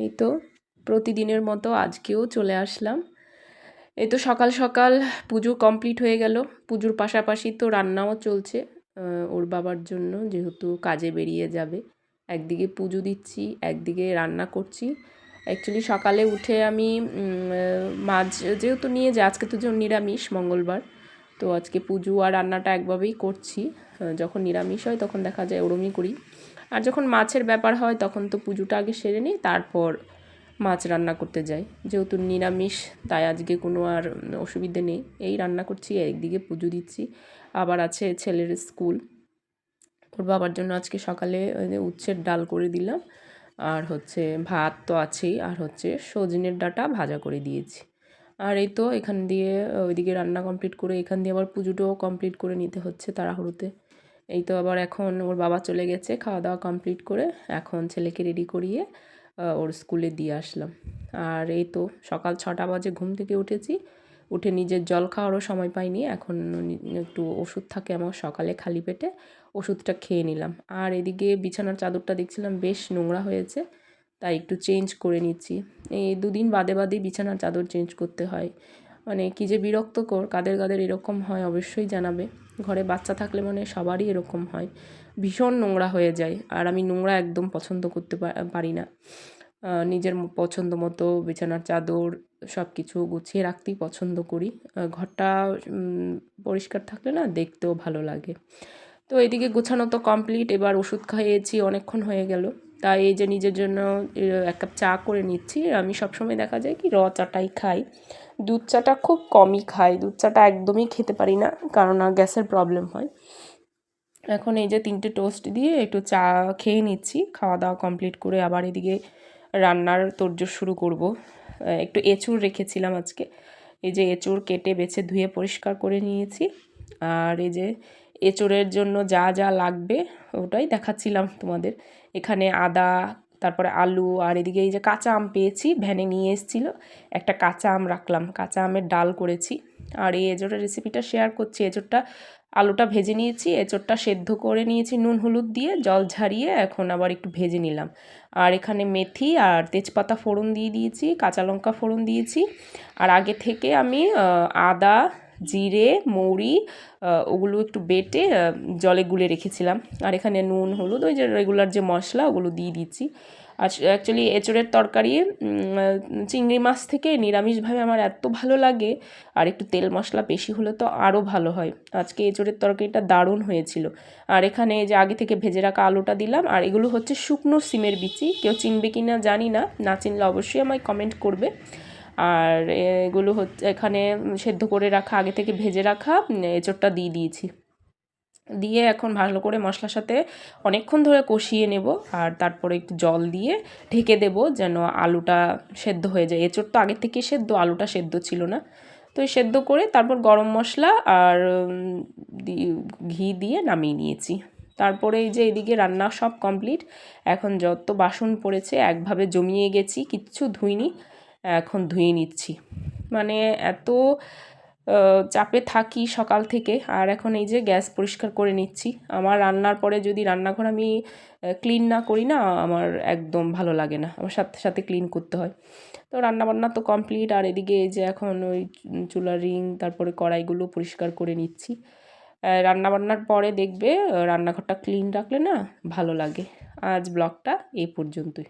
এই তো প্রতিদিনের মতো আজকেও চলে আসলাম। এই তো সকাল সকাল পুজো কমপ্লিট হয়ে গেল। পুজোর পাশাপাশি তো রান্নাও চলছে ওর বাবার জন্য, যেহেতু কাজে বেরিয়ে যাবে। একদিকে পুজো দিচ্ছি, একদিকে রান্না করছি। অ্যাকচুয়ালি সকালে উঠে আমি মাছ যেহেতু নিয়ে যাই, আজকে তো নিরামিষ মঙ্গলবার, তো আজকে পুজো আর রান্নাটা একভাবেই করছি। যখন নিরামিষ হয় তখন দেখা যায় ওরমই করি, আর যখন মাছের ব্যাপার হয় তখন তো পুজোটা আগে সেরে নিই, তারপর মাছ রান্না করতে যাই। যেহেতু নিরামিষ তাই আজকে কোনো আর অসুবিধে নেই। এই রান্না করছি, একদিকে পুজো দিচ্ছি, আবার আছে ছেলের স্কুল। ওর বাবার জন্য আজকে সকালে উচ্ছের ডাল করে দিলাম, আর হচ্ছে ভাত তো আছেই, আর হচ্ছে সজনের ডাঁটা ভাজা করে দিয়েছি। আর এই তো এখান দিয়ে ওইদিকে রান্না কমপ্লিট করে এখান দিয়ে আবার পুজোটাও কমপ্লিট করে নিতে হচ্ছে তাড়াহুড়োতে। এই তো আবার এখন ওর বাবা চলে গেছে, খাওয়া দাওয়া কমপ্লিট করে এখন ছেলেকে রেডি করিয়ে ওর স্কুলে দিয়ে আসলাম। আর এই তো সকাল 6টা বাজে ঘুম থেকে উঠেছি, উঠে নিজের জল খাওয়ারও সময় পাইনি। এখন একটু ওষুধ থাকে আমার সকালে খালি পেটে, ওষুধটা খেয়ে নিলাম। আর এদিকে বিছানার চাদরটা দেখছিলাম বেশ নোংরা হয়েছে, তাই একটু চেঞ্জ করে নিচ্ছি। এই দুদিন বাদে বাদেই বিছানার চাদর চেঞ্জ করতে হয়, মানে কী যে বিরক্তকর। কাদের কাদের এরকম হয় অবশ্যই জানাবে। ঘরে বাচ্চা থাকলে মানে সবারই এরকম হয়, ভীষণ নোংরা হয়ে যায়। আর আমি নোংরা একদম পছন্দ করতে পারি না। নিজের পছন্দ মতো বিছানার চাদর সব কিছু গুছিয়ে রাখতেই পছন্দ করি। ঘরটা পরিষ্কার থাকলে না দেখতেও ভালো লাগে। তো এদিকে গোছানো তো কমপ্লিট, এবার ওষুধ খাইয়েছি, অনেকক্ষণ হয়ে গেল। তাই এই যে নিজের জন্য 1 কাপ চা করে নিচ্ছি। আমি সবসময় দেখা যায় কি চাটাই খাই, দুধ চাটা খুব কমই খাই। দুধ চাটা একদমই খেতে পারি না, কারণ গ্যাসের প্রবলেম হয়। এখন এই যে 3টে টোস্ট দিয়ে একটু চা খেয়ে নিচ্ছি। খাওয়া দাওয়া কমপ্লিট করে আবার এদিকে রান্নার তোড়জোড় শুরু করব। একটু এঁচুড় রেখেছিলাম আজকে, এই যে এঁচুড় কেটে বেছে ধুয়ে পরিষ্কার করে নিয়েছি। আর এই যে এঁচুড়ের জন্য যা যা লাগবে ওটাই দেখাচ্ছিলাম তোমাদের। এখানে আদা, তারপরে আলু, আর এদিকে এই যে কাঁচা আম পেয়েছি, ভ্যানে নিয়ে এসেছিলো, একটা কাঁচা আম রাখলাম, কাঁচা আমের ডাল করেছি। আর এই এঁচোড়ের রেসিপিটা শেয়ার করছি। এঁচোড়টা আলুটা ভেজে নিয়েছি, এঁচোড়টা সেদ্ধ করে নিয়েছি নুন হলুদ দিয়ে, জল ঝারিয়ে এখন আবার একটু ভেজে নিলাম। আর এখানে মেথি আর তেজপাতা ফোড়ন দিয়ে দিয়েছি, কাঁচা লঙ্কা ফোড়ন দিয়েছি। আর আগে থেকে আমি আদা, জিরে, মৌরি ওগুলো একটু বেটে জলে গুলে রেখেছিলাম। আর এখানে নুন হলুদ ওই যে রেগুলার যে মশলা ওগুলো দিয়ে দিচ্ছি। আর অ্যাকচুয়ালি এঁচোড়ের তরকারি চিংড়ি মাছ থেকে নিরামিষভাবে আমার এত ভালো লাগে, আর একটু তেল মশলা বেশি হলে তো আরও ভালো হয়। আজকে এঁচোড়ের তরকারিটা দারুণ হয়েছিল। আর এখানে যে আগে থেকে ভেজে রাখা আলুটা দিলাম, আর এগুলো হচ্ছে শুকনো সিমের বিচি। কেউ চিনবে কি না জানি না, না চিনলে অবশ্যই আমায় কমেন্ট করবে। আর এগুলো হচ্ছে এখানে সেদ্ধ করে রাখা, আগে থেকে ভেজে রাখা এঁচোড়টা দিয়ে দিয়েছি। দিয়ে এখন ভালো করে মশলার সাথে অনেকক্ষণ ধরে কষিয়ে নেব, আর তারপরে একটু জল দিয়ে ঢেকে দেব যেন আলুটা সেদ্ধ হয়ে যায়। এঁচোড় তো আগে থেকে সেদ্ধ, আলুটা সেদ্ধ ছিল না। তো এই সেদ্ধ করে তারপর গরম মশলা আর ঘি দিয়ে নামিয়ে নিয়েছি। তারপরে এই যে এদিকে রান্না সব কমপ্লিট। এখন যত বাসন পড়েছে একভাবে জমিয়ে গেছি, কিচ্ছু ধুইনি, এখন ধুয়ে নিচ্ছি। মানে এত চাপে থাকি সকাল থেকে। আর এখন এই যে গ্যাস পরিষ্কার করে নিচ্ছি। আমার রান্নার পরে যদি রান্নাঘর আমি ক্লিন না করি না, আমার একদম ভালো লাগে না, আমার সাথে সাথে ক্লিন করতে হয়। তো রান্নাবান্না তো কমপ্লিট। আর এদিকে এই যে এখন ওই চুলার রিং তারপরে কড়াইগুলো পরিষ্কার করে নিচ্ছি। রান্নাবান্নার পরে দেখবে রান্নাঘরটা ক্লিন রাখলে না ভালো লাগে। আজ ব্লগটা এই পর্যন্তই।